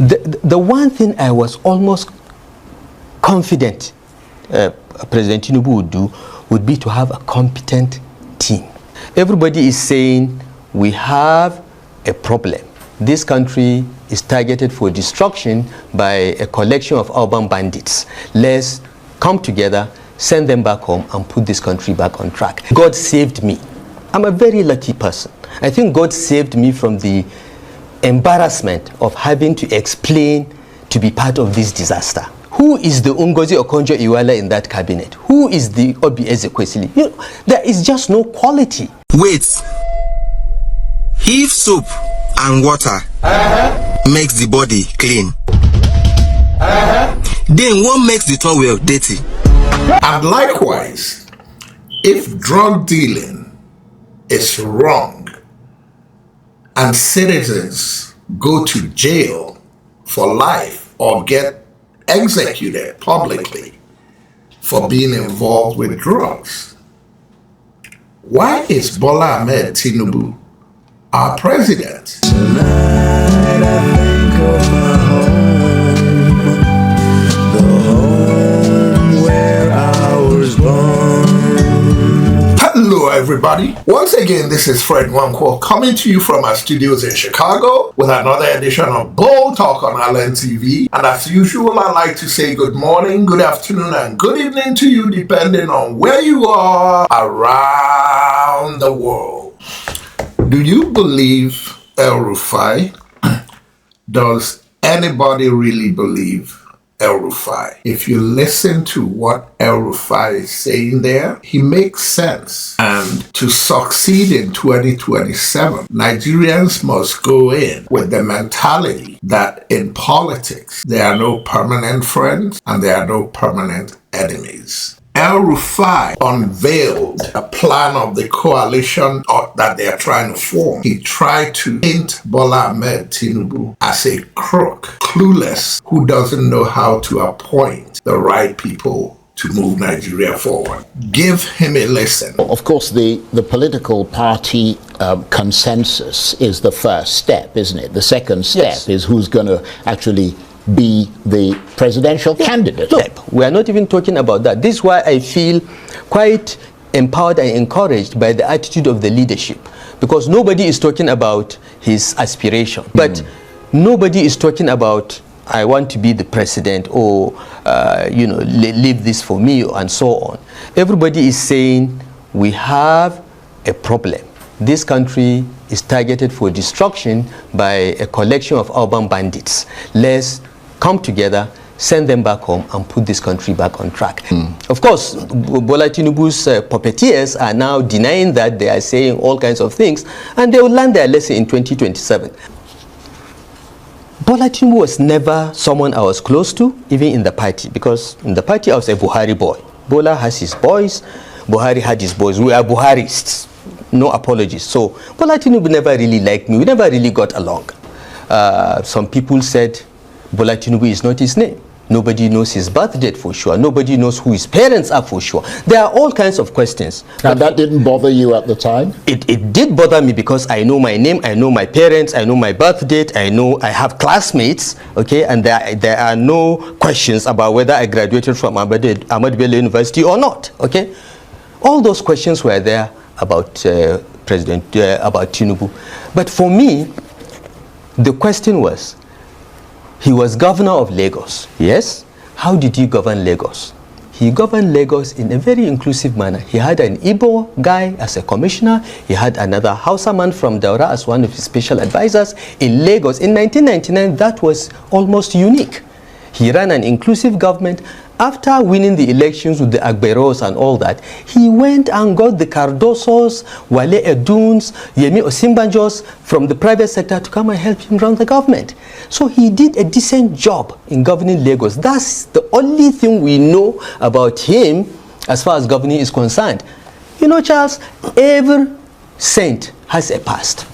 The one thing I was almost confident President Tinubu would do would be to have a competent team. Everybody is saying we have a problem. This country is targeted for destruction by a collection of urban bandits. Let's come together, send them back home, and put this country back on track. God saved me. I'm a very lucky person. I think God saved me from the embarrassment of having to explain to be part of this disaster. Who is the Ngozi Okonjo Iwealas in that cabinet? Who is the Obi Ezekwesili? You know, there is just no quality. Wait. If soup and water makes the body clean, then what makes the towel dirty? And likewise, if drug dealing is wrong and citizens go to jail for life or get executed publicly for being involved with drugs, why is Bola Ahmed Tinubu our president? Tonight I think of my home, the home where I was born. Hello everybody, once again this is Fred Nwankwo coming to you from our studios in Chicago with another edition of Bold Talk on Allen TV. And as usual, I like to say good morning, good afternoon and good evening to you depending on where you are around the world. Do you believe El Rufai? Does anybody really believe El Rufai? If you listen to what El Rufai is saying there, he makes sense. And to succeed in 2027, Nigerians must go in with the mentality that in politics, there are no permanent friends and there are no permanent enemies. El Rufai unveiled a plan of the coalition that they are trying to form. He tried to paint Bola Ahmed Tinubu as a crook, clueless, who doesn't know how to appoint the right people to move Nigeria forward. Give him a listen. Of course, the political party consensus is the first step, isn't it? The second step is who's going to actually be the presidential candidate. Look, we are not even talking about that. This is why I feel quite empowered and encouraged by the attitude of the leadership, because nobody is talking about his aspiration, but nobody is talking about I want to be the president or leave this for me and so on. Everybody is saying we have a problem. This country is targeted for destruction by a collection of urban bandits. Let's come together, send them back home, and put this country back on track. Of course, Bola Tinubu's puppeteers are now denying that. They are saying all kinds of things, and they will learn their lesson in 2027. Bola Tinubu was never someone I was close to, even in the party, because in the party I was a Buhari boy. Bola has his boys, Buhari had his boys. We are Buharists. No apologies. So Bola Tinubu never really liked me. We never really got along. Some people said Bola Tinubu is not his name. Nobody knows his birth date for sure. Nobody knows who his parents are for sure. There are all kinds of questions. And that didn't bother you at the time? It did bother me because I know my name, I know my parents, I know my birth date, I know I have classmates, okay, and there are no questions about whether I graduated from Ahmadu Bello University or not, okay. All those questions were there about about Tinubu. But for me, the question was, he was governor of Lagos, yes? How did he govern Lagos? He governed Lagos in a very inclusive manner. He had an Igbo guy as a commissioner. He had another Hausa man from Daura as one of his special advisors. In Lagos, in 1999, that was almost unique. He ran an inclusive government. After winning the elections with the Agberos and all that, he went and got the Cardosos, Wale Eduns, Yemi Osinbanjos from the private sector to come and help him run the government. So he did a decent job in governing Lagos. That's the only thing we know about him as far as governing is concerned. You know, Charles, every saint has a past.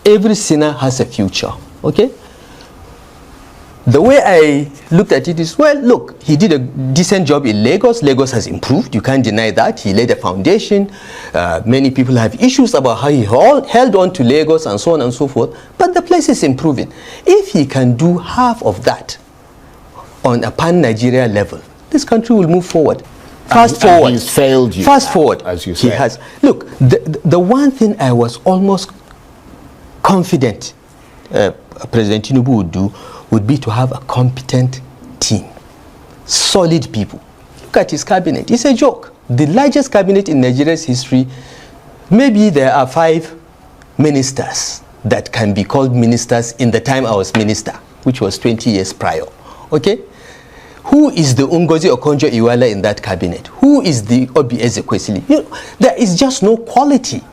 Every sinner has a future, okay? The way I looked at it is, well, look, he did a decent job in Lagos. Lagos has improved. You can't deny that. He laid a foundation. Many people have issues about how he held on to Lagos and so on and so forth. But the place is improving. If he can do half of that on a pan-Nigeria level, this country will move forward. Fast forward. And he's failed you. Fast forward. As you say. He has. Look, the one thing I was almost confident President Tinubu would do would be to have a competent team, solid people. Look at his cabinet. It's a joke. The largest cabinet in Nigeria's history, maybe there are 5 ministers that can be called ministers in the time I was minister, which was 20 years prior. Okay? Who is the Ngozi Okonjo Iwealas in that cabinet? Who is the Obi Ezekwesili? You know, there is just no quality.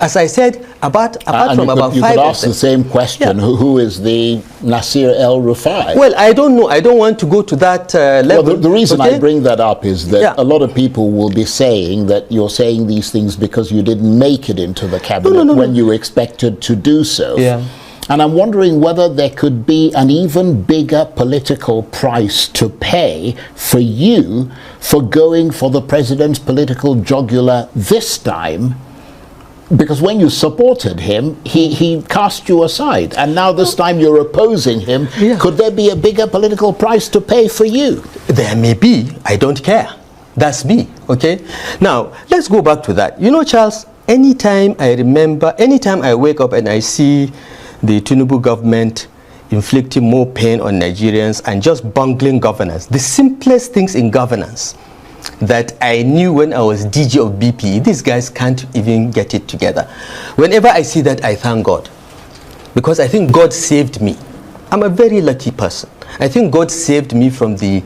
As I said, apart from about 5 you could of ask them. the same question. Yeah. Who is the Nasir El Rufai? Well, I don't know. I don't want to go to that level. Well, the reason okay? I bring that up is that Yeah. a lot of people will be saying that you're saying these things because you didn't make it into the cabinet when you expected to do so. Yeah. And I'm wondering whether there could be an even bigger political price to pay for you for going for the president's political jugular this time. Because when you supported him, he cast you aside. And now this time you're opposing him. Yeah. Could there be a bigger political price to pay for you? There may be. I don't care. That's me. Okay? Now, let's go back to that. You know, Charles, anytime I wake up and I see the Tinubu government inflicting more pain on Nigerians and just bungling governance, the simplest things in governance that I knew when I was DG of BP, these guys can't even get it together. Whenever I see that, I thank God. Because I think God saved me. I'm a very lucky person. I think God saved me from the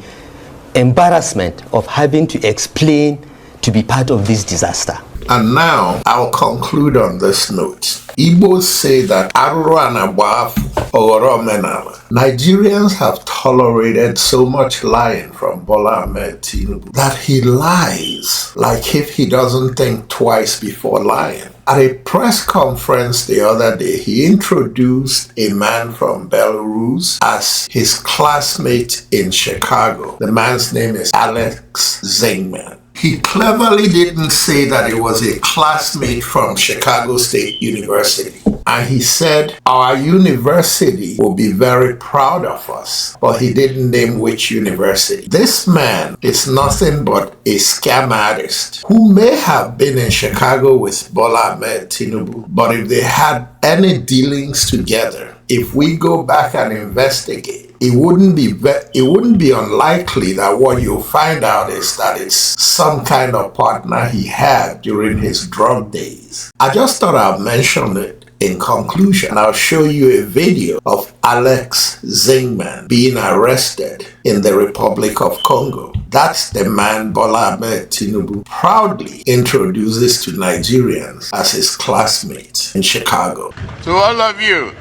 embarrassment of having to explain to be part of this disaster. And now I'll conclude on this note. Igbos say that Aruru and Abuafu Ogoro Menala. Nigerians have tolerated so much lying from Bola Ahmed Tinubu that he lies like if he doesn't think twice before lying. At a press conference the other day, he introduced a man from Belarus as his classmate in Chicago. The man's name is Alex Zingman. He cleverly didn't say that it was a classmate from Chicago State University. And he said, our university will be very proud of us. But he didn't name which university. This man is nothing but a scam artist who may have been in Chicago with Bola Ahmed Tinubu. But if they had any dealings together, if we go back and investigate, it wouldn't be unlikely that what you'll find out is that it's some kind of partner he had during his drug days. I just thought I'd mention it in conclusion. I'll show you a video of Alex Zingman being arrested in the Republic of Congo. That's the man Bola Ahmed Tinubu proudly introduces to Nigerians as his classmate in Chicago. To all of you,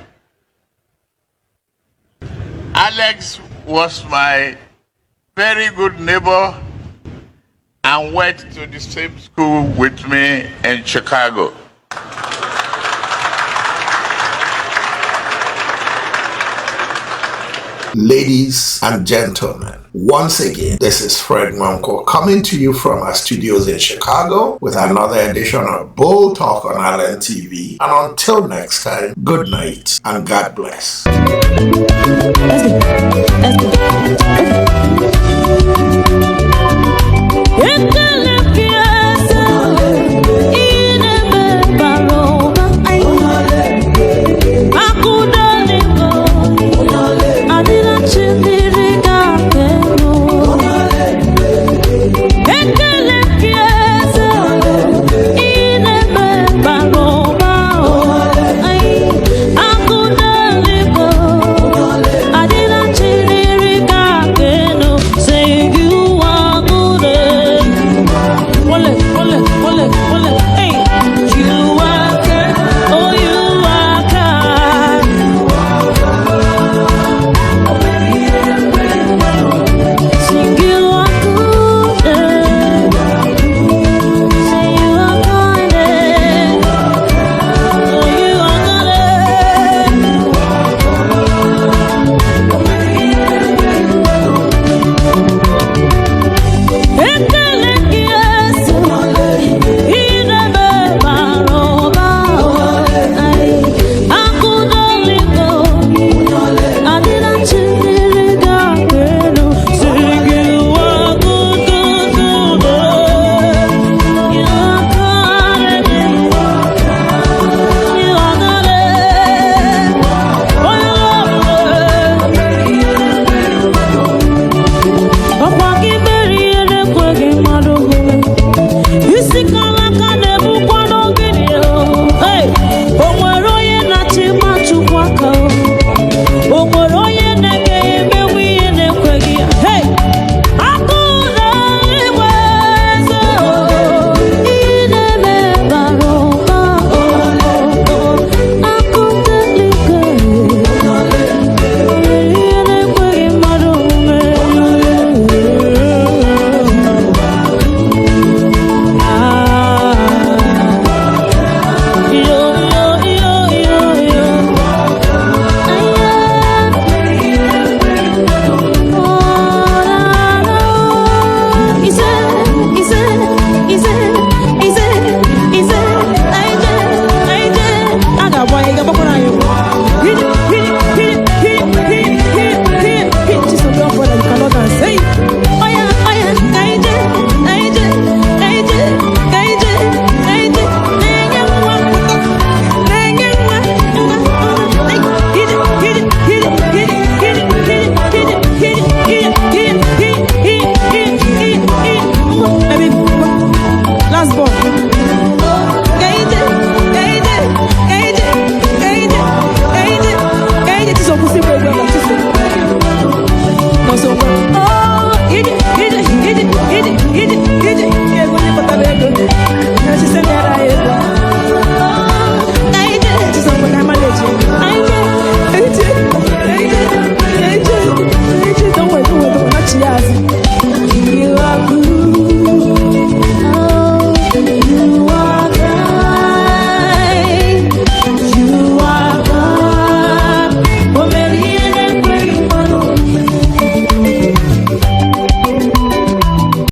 Alex was my very good neighbor and went to the same school with me in Chicago. Ladies and gentlemen, once again, this is Fred Nwanko coming to you from our studios in Chicago with another edition of Bold Talk on Island TV. And until next time, good night and God bless.